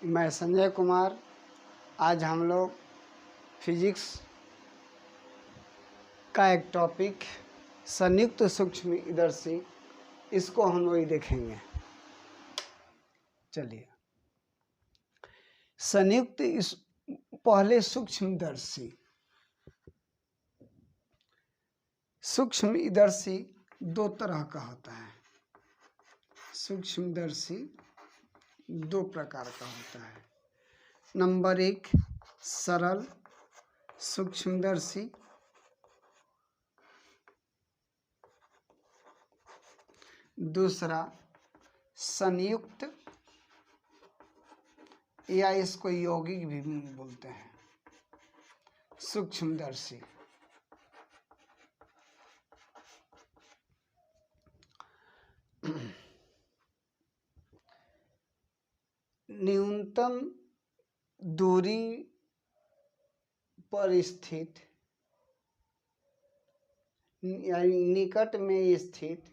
मैं संजय कुमार। आज हम लोग फिजिक्स का एक टॉपिक संयुक्त सूक्ष्मदर्शी, इसको हम लोग देखेंगे। चलिए, संयुक्त पहले सूक्ष्मदर्शी दो तरह का होता है। सूक्ष्मदर्शी दो प्रकार का होता है। नंबर 1 सरल सूक्ष्मदर्शी, दूसरा संयुक्त या इसको यौगिक भी बोलते हैं सूक्ष्मदर्शी। न्यूनतम दूरी पर स्थित यानी निकट में स्थित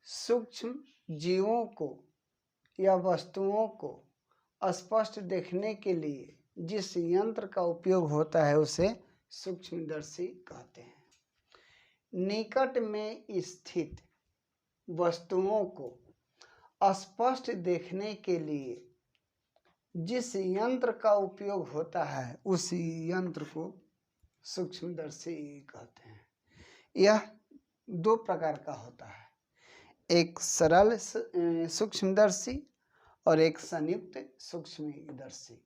सूक्ष्म जीवों को या वस्तुओं को स्पष्ट देखने के लिए जिस यंत्र का उपयोग होता है उसे सूक्ष्मदर्शी कहते हैं। निकट में स्थित वस्तुओं को स्पष्ट देखने के लिए जिस यंत्र का उपयोग होता है उस यंत्र को सूक्ष्मदर्शी कहते हैं। यह दो प्रकार का होता है, एक सरल सूक्ष्मदर्शी और एक संयुक्त सूक्ष्मदर्शी।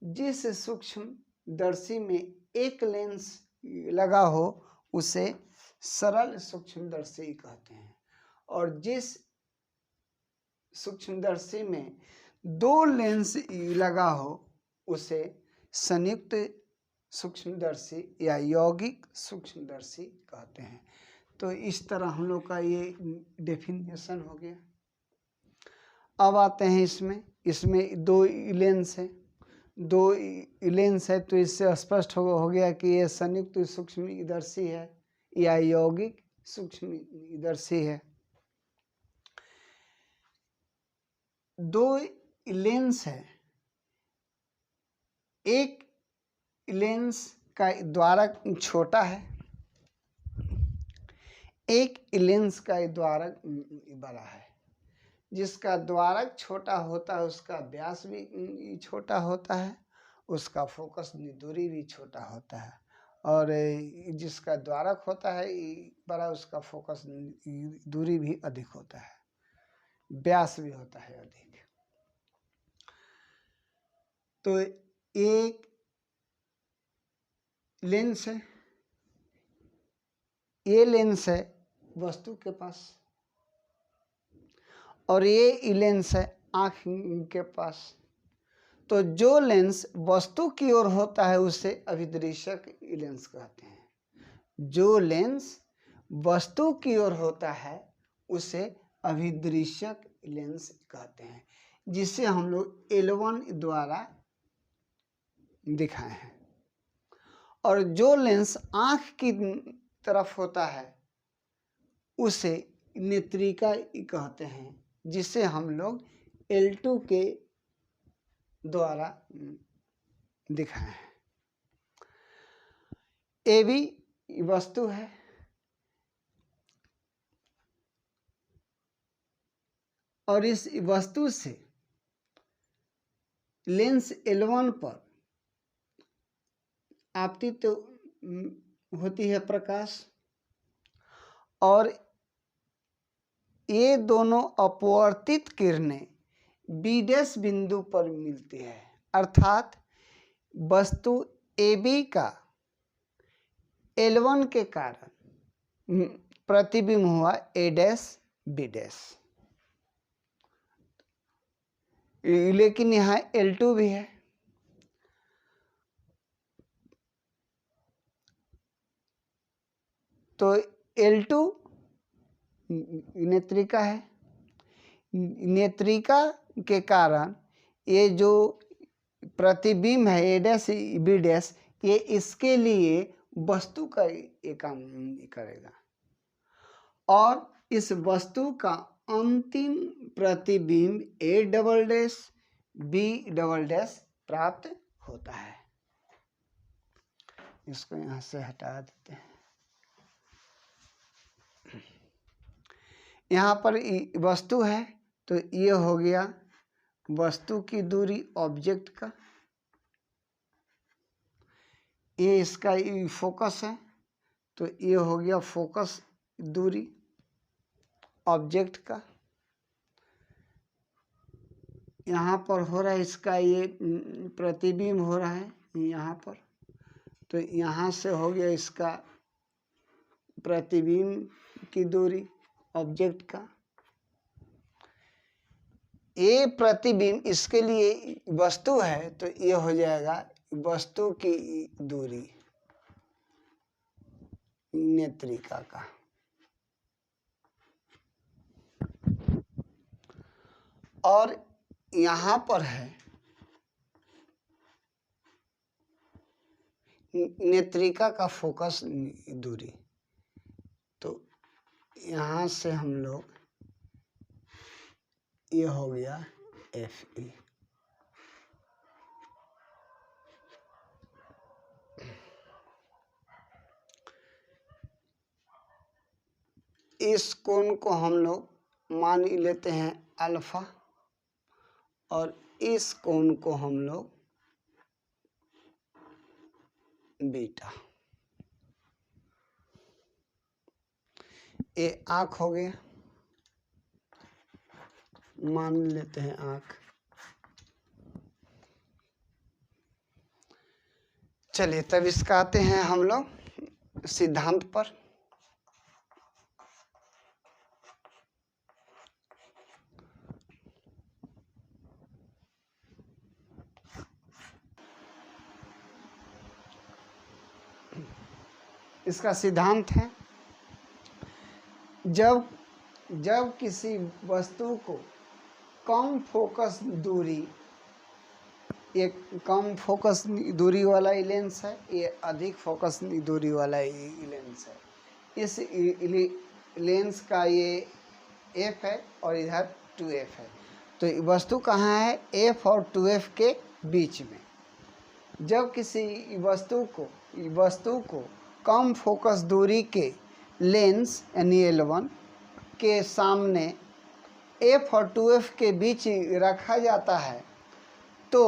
जिस सूक्ष्मदर्शी में एक लेंस लगा हो उसे सरल सूक्ष्मदर्शी कहते हैं, और जिस सूक्ष्मदर्शी में दो लेंस लगा हो उसे संयुक्त सूक्ष्मदर्शी या यौगिक सूक्ष्मदर्शी कहते हैं। तो इस तरह हम लोग का ये डेफिनेशन हो गया। अब आते हैं इसमें दो लेंस है, तो इससे स्पष्ट हो गया कि ये संयुक्त सूक्ष्मदर्शी है या यौगिक सूक्ष्मदर्शी है। दो लेंस है, एक लेंस का द्वारक छोटा है, एक लेंस का द्वारक बड़ा है। जिसका द्वारक छोटा होता है उसका व्यास भी छोटा होता है, उसका फोकस दूरी भी छोटा होता है, और जिसका द्वारक होता है बड़ा उसका फोकस दूरी भी अधिक होता है, व्यास भी होता है अधिक। तो एक लेंस है, ये लेंस है वस्तु के पास, और ये लेंस है आँख के पास। तो जो लेंस वस्तु की ओर होता है उसे अभिदृश्यक लेंस कहते हैं। जो लेंस वस्तु की ओर होता है उसे अभिदृश्यक लेंस कहते हैं, जिसे हम लोग L1 द्वारा दिखाए हैं। और जो लेंस आँख की तरफ होता है उसे नेत्रिका कहते हैं, जिसे हम लोग L2 के द्वारा दिखाए हैं। ये भी वस्तु है, और इस वस्तु से लेंस L1 पर आपतित होती है प्रकाश, और ये दोनों अपवर्तित किरणें B' बिंदु पर मिलती है, अर्थात वस्तु AB का L1 के कारण प्रतिबिंब हुआ A', B', लेकिन यहाँ L2 भी है। तो L2 नेत्रिका है, नेत्रिका के कारण ये जो प्रतिबिंब है A', B', ये इसके लिए वस्तु का ये काम करेगा, और इस वस्तु का अंतिम प्रतिबिंब A double dash B double dash प्राप्त होता है। इसको यहाँ से हटा देते हैं। यहाँ पर वस्तु है तो ये हो गया वस्तु की दूरी ऑब्जेक्ट का, ये इसका फोकस है तो ये हो गया फोकस दूरी ऑब्जेक्ट का। यहाँ पर हो रहा है इसका ये प्रतिबिंब हो रहा है यहाँ पर, तो यहाँ से हो गया इसका प्रतिबिंब की दूरी ऑब्जेक्ट का। ये प्रतिबिंब इसके लिए वस्तु है तो ये हो जाएगा वस्तु की दूरी नेत्रिका का। और यहाँ पर है नेत्रिका का फोकस दूरी, तो यहाँ से हम लोग ये हो गया FE। इस कोण को हम लोग मान लेते हैं अल्फा और इस कोण को हम लोग बीटा। ये आँख हो गया, मान लेते हैं आँख। चलिए तब इसका आते हैं हम लोग सिद्धांत पर। इसका सिद्धांत है जब किसी वस्तु को कम फोकस दूरी, एक कम फोकस दूरी वाला लेंस है, ये अधिक फोकस दूरी वाला लेंस है। इस लेंस का ये F है और इधर 2F है, तो वस्तु कहाँ है F और 2F के बीच में। जब किसी वस्तु को कम फोकस दूरी के लेंस यानी L1 के सामने F और 2F के बीच रखा जाता है तो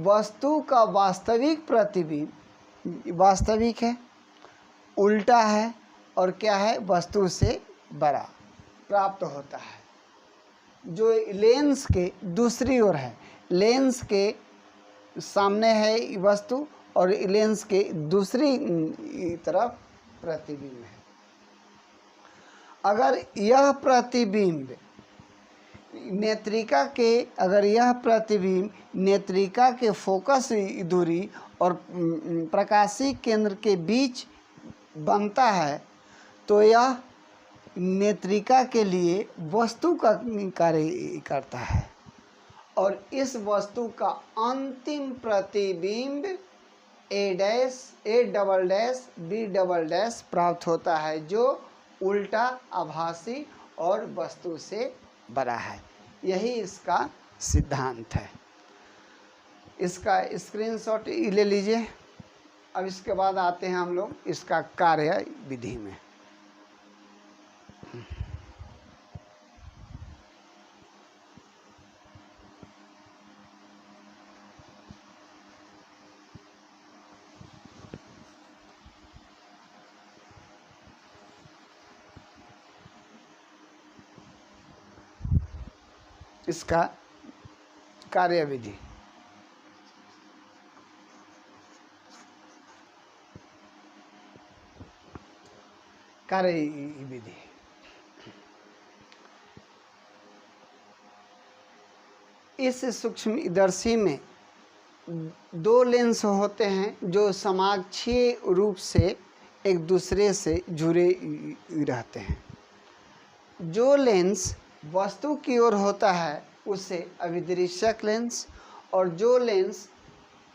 वस्तु का वास्तविक प्रतिबिंब वास्तविक है, उल्टा है और क्या है वस्तु से बड़ा प्राप्त होता है। जो लेंस के दूसरी ओर है, लेंस के सामने है वस्तु और लेंस के दूसरी तरफ प्रतिबिंब है। अगर यह प्रतिबिंब नेत्रिका के फोकस दूरी और प्रकाशीय केंद्र के बीच बनता है तो यह नेत्रिका के लिए वस्तु का कार्य करता है और इस वस्तु का अंतिम प्रतिबिंब A double dash B double dash प्राप्त होता है जो उल्टा आभासी और वस्तु से बड़ा है। यही इसका सिद्धांत है। इसका स्क्रीनशॉट ले लीजिए। अब इसके बाद आते हैं हम लोग इसका कार्य विधि में। इसका कार्यविधि कार्यविधि इस सूक्ष्मदर्शी में दो लेंस होते हैं जो समाक्षीय रूप से एक दूसरे से जुड़े रहते हैं। जो लेंस वस्तु की ओर होता है उसे अभिदृश्यक लेंस और जो लेंस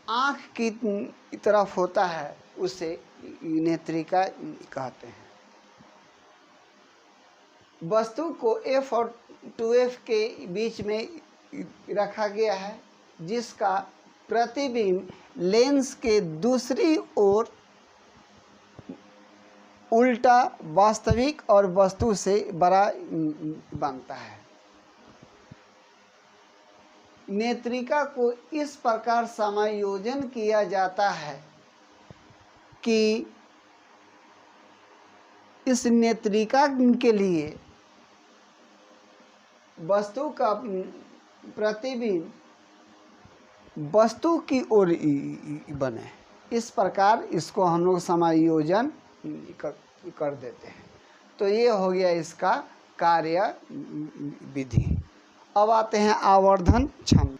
आँख की तरफ होता है उसे नेत्रिका कहते हैं। वस्तु को F और 2F के बीच में रखा गया है, जिसका प्रतिबिंब लेंस के दूसरी ओर उल्टा वास्तविक और वस्तु से बड़ा बनता है। नेत्रिका को इस प्रकार समायोजन किया जाता है कि इस नेत्रिका के लिए वस्तु का प्रतिबिंब वस्तु की ओर बने। इस प्रकार इसको हम लोग समायोजन कर देते हैं। तो ये हो गया इसका कार्य विधि। अब आते हैं आवर्धन क्षमता।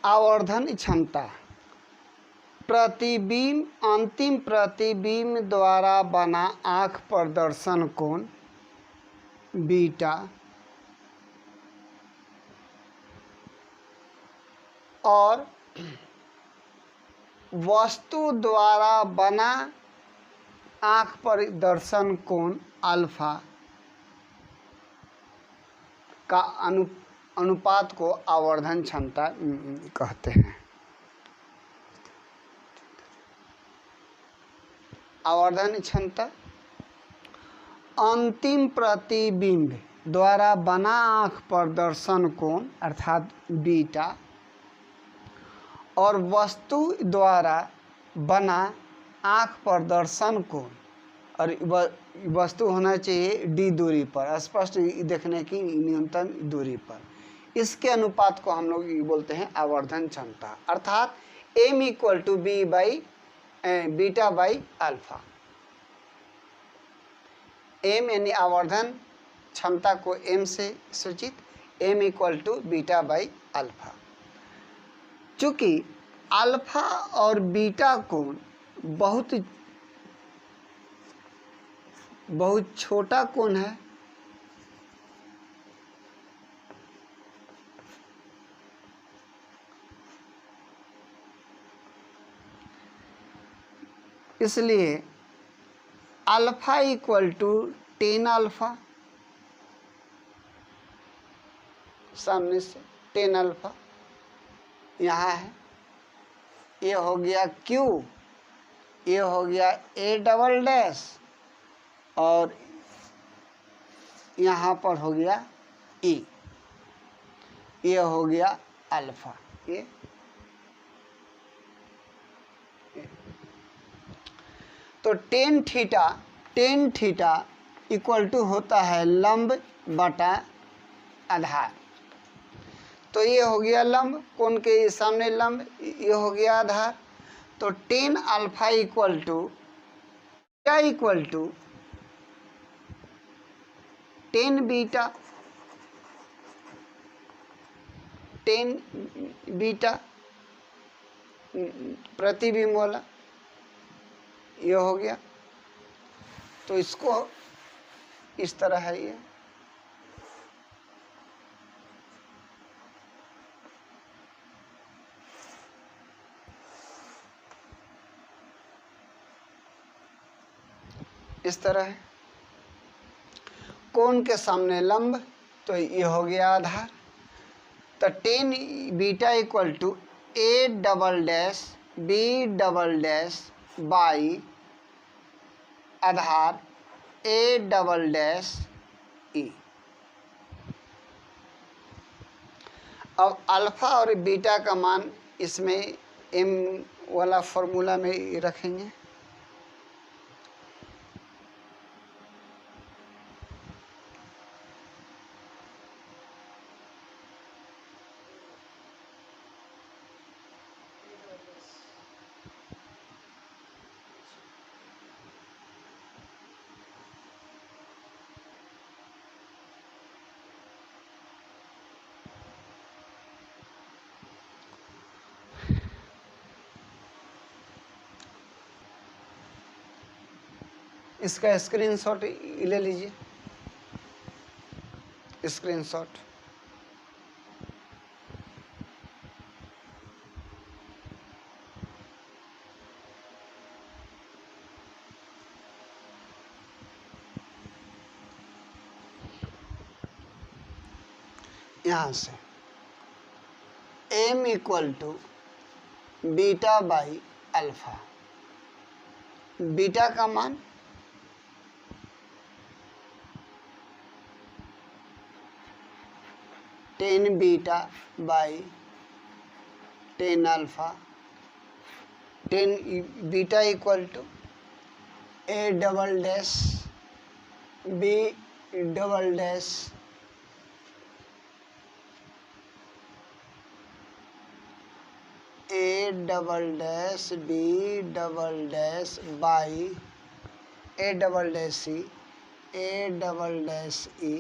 आवर्धन क्षमता प्रतिबिंब, अंतिम प्रतिबिंब द्वारा बना आँख प्रदर्शन कोण बीटा और वस्तु द्वारा बना आँख प्रदर्शन कोण अल्फा का अनुपात को आवर्धन क्षमता कहते हैं। आवर्धन क्षमता अंतिम प्रतिबिंब द्वारा बना आँख प्रदर्शन कोण अर्थात बीटा और वस्तु द्वारा बना आँख प्रदर्शन कोण, और वस्तु होना चाहिए d दूरी पर, स्पष्ट देखने की न्यूनतम दूरी पर। इसके अनुपात को हम लोग बोलते हैं आवर्धन क्षमता, अर्थात m equal to beta by alpha. m यानी आवर्धन क्षमता को m से सूचित, m equal to beta by alpha. चूँकि अल्फा और बीटा कोण बहुत छोटा कोण है, इसलिए अल्फा इक्वल टू 10 अल्फा, सामने से 10 अल्फा यहाँ है, ये हो गया Q, ये हो गया A डबल डैश, और यहाँ पर हो गया E, ये हो गया अल्फा। ये तो टेन थीटा इक्वल टू होता है लंब बटा आधार। तो ये हो गया लंब, कोण के सामने लंब, ये हो गया आधार। तो 10 alpha equal to 10 beta, 10 beta प्रतिबिंब वाला ये हो गया। तो इसको इस तरह है ये, इस तरह है, कोण के सामने लंब, तो ये हो गया आधार। तो 10 beta equal to A double dash B double dash by आधार A डबल डैश E। अब अल्फा और बीटा का मान इसमें m वाला फॉर्मूला में रखेंगे। इसका स्क्रीनशॉट ले लीजिए, स्क्रीनशॉट। यहाँ से m equal to beta by alpha, beta का मान 10 beta by 10 alpha, 10 beta equal to a double dash b double dash a double dash b double dash by a double dash c a double dash e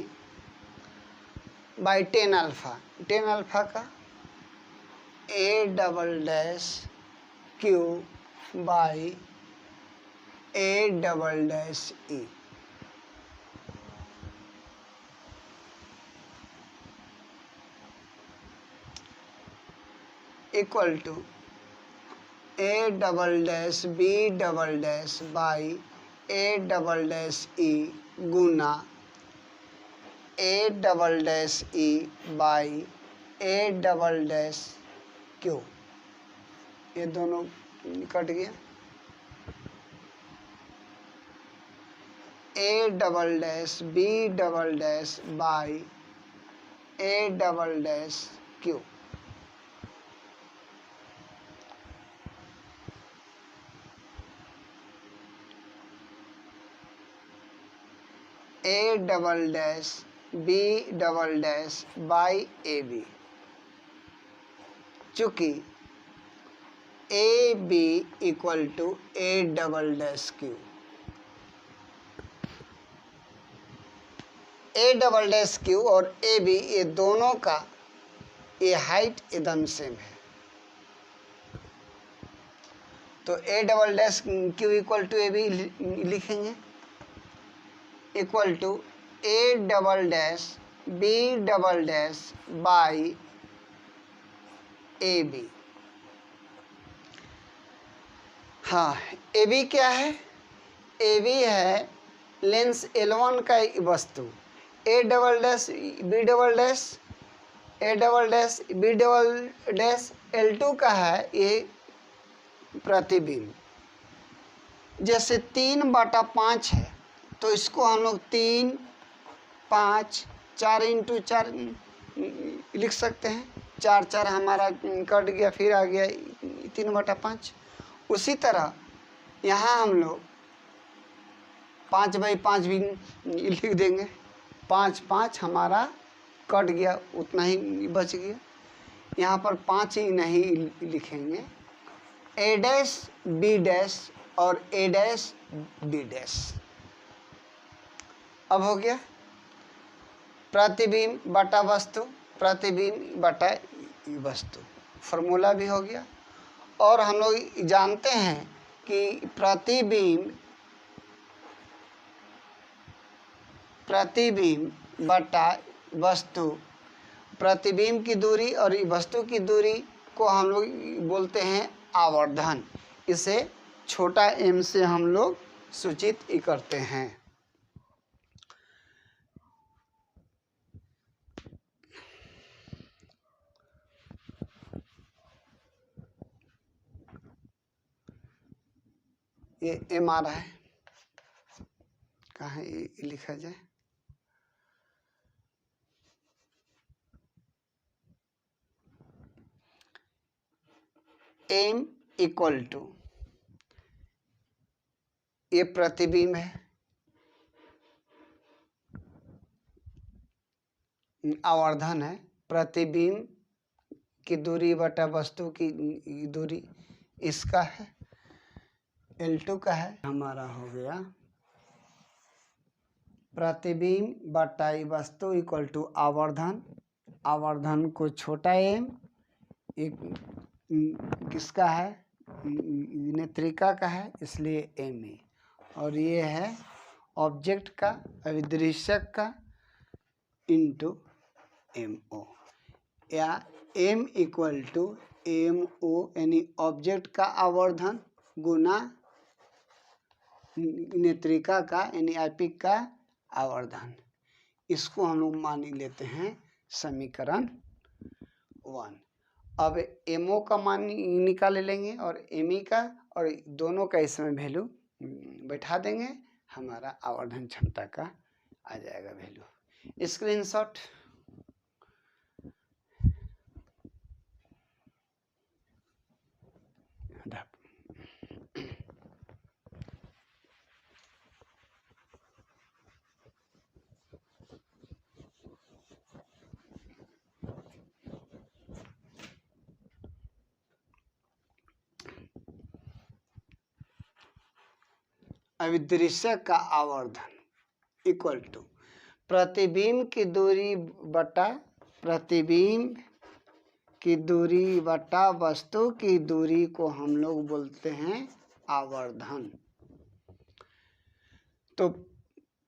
by 10 alpha, 10 alpha का a double dash q by a double dash e equal to a double dash b double dash by a double dash e Guna a double dash e by a double dash q, ये दोनों cut गया, a double dash b double dash by a double dash q, a double dash b double dash by A B, चूँकि A B equal to a double dash q, a double dash q और A B ये दोनों का ये height एकदम same है, तो a double dash q equal to A B लिखेंगे, equal to a double dash b double dash by A B. हाँ, ए बी क्या है? ए बी है लेंस L1 का वस्तु, a double dash b double dash a double dash b double dash L2 का है ये प्रतिबिंब। जैसे 3/5 है तो इसको हम लोग 3, 5, 4 इंटू 4 लिख सकते हैं, 4 4 हमारा कट गया, फिर आ गया 3/5। उसी तरह यहाँ हम लोग 5/5 भी लिख देंगे, 5 5 हमारा कट गया, उतना ही बच गया, यहाँ पर 5 ही नहीं लिखेंगे, a डैश b डैश और a डैश b डैश। अब हो गया प्रतिबिंब बटा वस्तु, प्रतिबिंब बटा वस्तु, फॉर्मूला भी हो गया। और हम लोग जानते हैं कि प्रतिबिंब बटा वस्तु, प्रतिबिंब की दूरी और वस्तु की दूरी को हम लोग बोलते हैं आवर्धन। इसे छोटा m से हम लोग सूचित करते हैं। ये m आ रहा है, कहाँ ये लिखा जाए, m इक्वल टू, ये प्रतिबिंब है, आवर्धन है, प्रतिबिंब की दूरी बटा वस्तु की दूरी इसका है, L2 का है, हमारा हो गया प्रतिबिंब बटा वस्तु इक्वल टू आवर्धन, आवर्धन को छोटा m, एक किसका है, नेत्रिका का है, इसलिए m, और ये है ऑब्जेक्ट का, अभिदृश्यक का, इंटू MO, या m इक्वल टू MO यानी ऑब्जेक्ट का आवर्धन गुना नेत्रिका का यानी एपिक का आवर्धन। इसको हम लोग मान लेते हैं समीकरण 1। अब एमओ का मान निकाल लेंगे और एमई का, और दोनों का इसमें वैल्यू बैठा देंगे, हमारा आवर्धन क्षमता का आ जाएगा वैल्यू। स्क्रीनशॉट। अभिदृश्य का आवर्धन इक्वल टू प्रतिबिंब की दूरी बटा प्रतिबिंब की दूरी बटा वस्तु की दूरी को हम लोग बोलते हैं आवर्धन। तो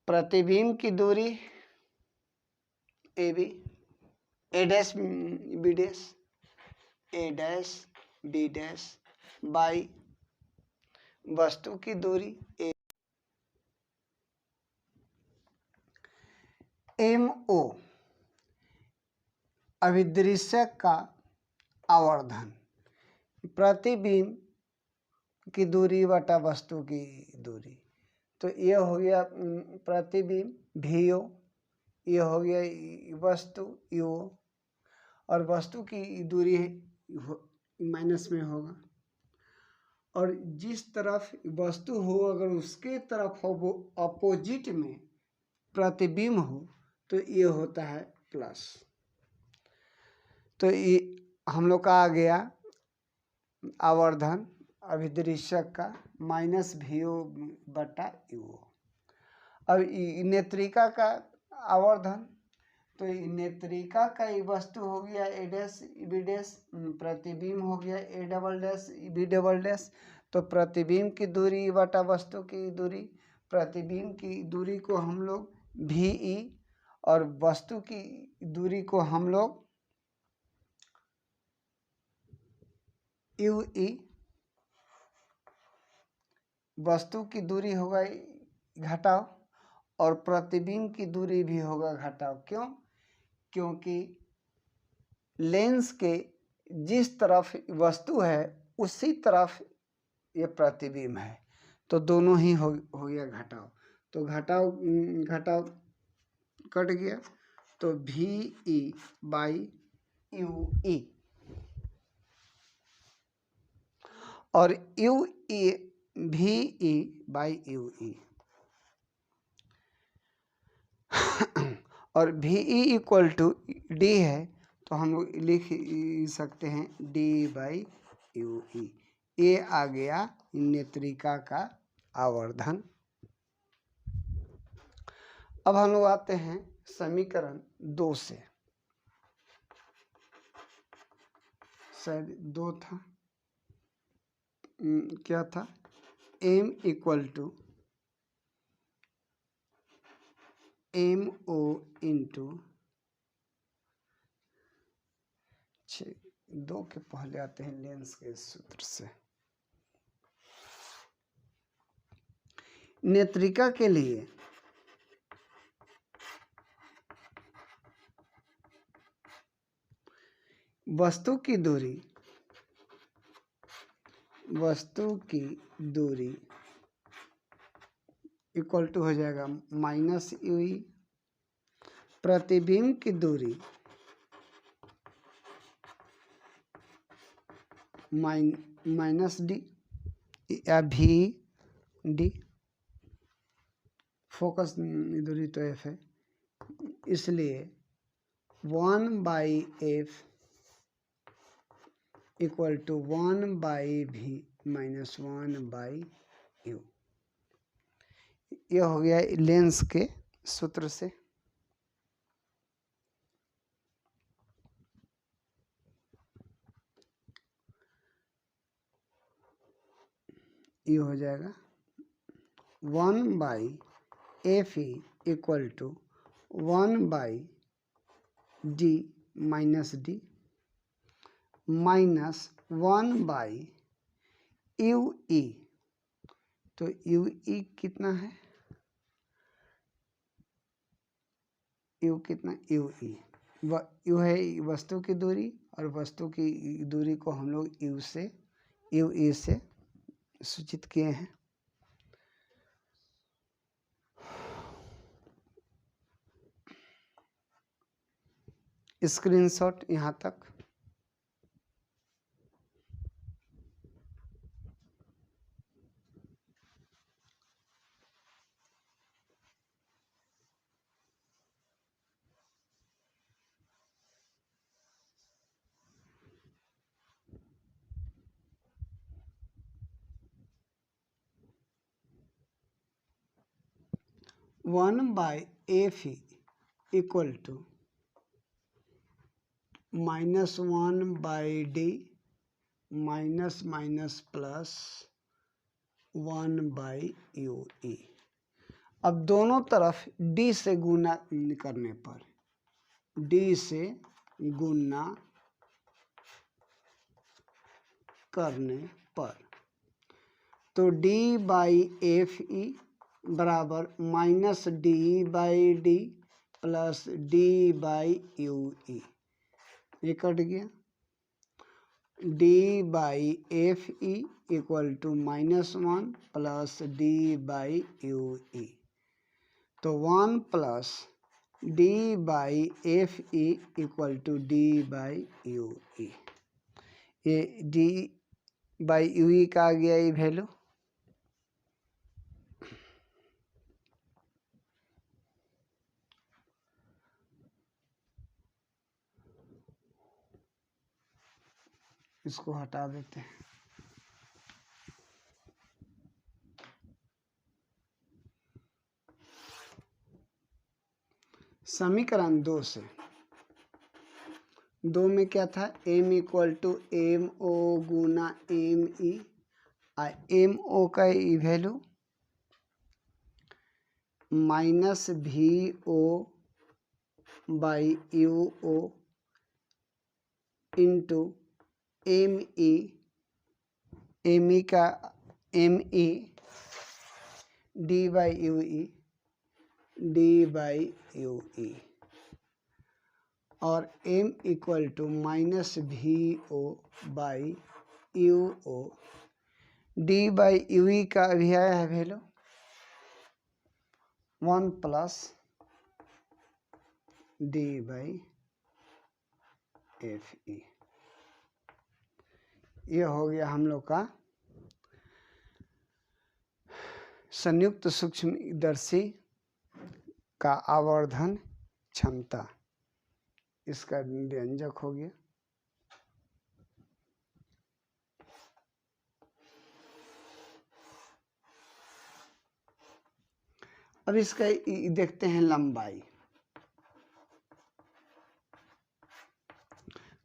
प्रतिबिंब की दूरी A B, A dash B dash, A dash B dash by वस्तु की दूरी ए, एम ओ अभिदृश्य का आवर्धन प्रतिबिंब की दूरी बटा वस्तु की दूरी। तो ये हो गया प्रतिबिंब भी ओ, ये हो गया वस्तु यू, और वस्तु की दूरी माइनस में होगा, और जिस तरफ वस्तु हो अगर उसके तरफ हो वो अपोजिट में प्रतिबिंब हो तो ये होता है प्लस। तो ये हम लोग का आ गया आवर्धन अभिदृश्य का माइनस भी ओ बटा यू। अब नेत्रिका का आवर्धन, तो नेत्रिका का ये वस्तु हो गया ए डैश बी डैश, प्रतिबिंब हो गया A double dash B double dash. तो प्रतिबिंब की दूरी बटा वस्तु की दूरी, प्रतिबिंब की दूरी को हम लोग भी ई और वस्तु की दूरी को हम लोग यू ई। वस्तु की दूरी होगा घटाव और प्रतिबिंब की दूरी भी होगा घटाव। क्यों? क्योंकि लेंस के जिस तरफ वस्तु है उसी तरफ ये प्रतिबिंब है, तो दोनों ही हो गया घटाव। तो घटाव घटाव कट गया, तो भी ई बाई यू ई, और यू ई भी ई बाई यू ई, और भी ई इक्वल टू डी है, तो हम लोग लिख सकते हैं डी बाई यू ई। ये आ गया नेत्रिका का आवर्धन। अब हम लोग आते हैं समीकरण 2 से, शायद 2 था, क्या था, m equal to M O into 2 के पहले आते हैं लेंस के सूत्र से। नेत्रिका के लिए वस्तु की दूरी इक्वल टू हो जाएगा माइनस यू ई, प्रतिबिंब की दूरी माइनस डी या भी डी, फोकस दूरी तो एफ है, इसलिए 1/f equal to 1/v minus 1/u। यह हो गया लेंस के सूत्र से। ये हो जाएगा 1/f equal to 1/d minus D minus 1/ue। तो ue कितना है, u कितना ue यू है वस्तु की दूरी, और वस्तु की दूरी को हम लोग यू ई से सूचित किए हैं। स्क्रीनशॉट यहाँ तक। One by F equal to -1 by D minus minus plus 1 by U E. अब दोनों तरफ d से गुना करने पर, d से गुना करने पर, तो d बाई एफ ई बराबर -d by D plus d by U E. ये कट गया। d by F E equal to -1 plus d by U E. तो 1 plus d by F E equal to d by U E. ये d by U E का आ गया ये value. इसको हटा देते हैं। समीकरण 2 से, 2 में क्या था, m equal to M O गुना एम ई। एम ओ का वैल्यू -भी O by U O into M E. M E का M E D by U E, D by U E, और m इक्वल टू -भी O by U O. D by U E का भी आया है value 1 plus D by F E. ये हो गया हम लोग का संयुक्त सूक्ष्मदर्शी का आवर्धन क्षमता। इसका व्यंजक हो गया। अब इसका देखते हैं लंबाई।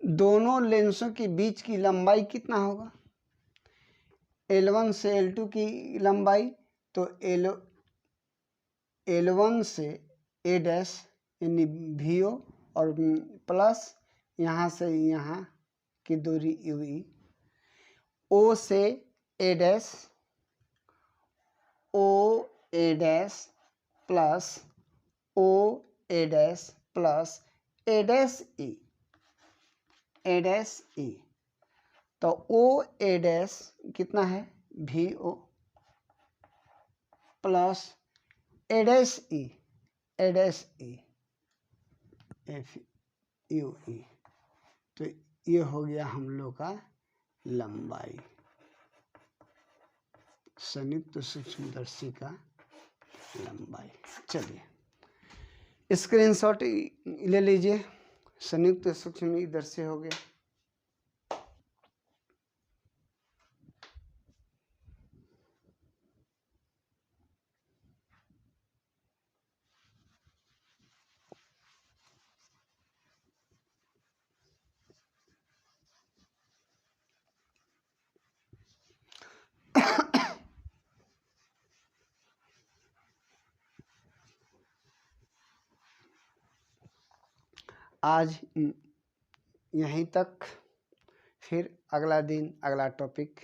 दोनों लेंसों के बीच की लंबाई कितना होगा, L1 से L2 की लंबाई, तो L1 से A डैश यानी VO और प्लस यहाँ से यहाँ की दूरी UE, O से A dash, O A dash plus O A dash plus A dash E, A dash E। तो O A डैश कितना है, VO plus A dash E, A dash E F U E। तो ये हो गया हम लोग का लंबाई, संयुक्त सूक्ष्मदर्शी का लंबाई। चलिए स्क्रीनशॉट ले लीजिए। संयुक्त सूक्ष्मदर्शी हो गया। आज यहीं तक, फिर अगला दिन अगला टॉपिक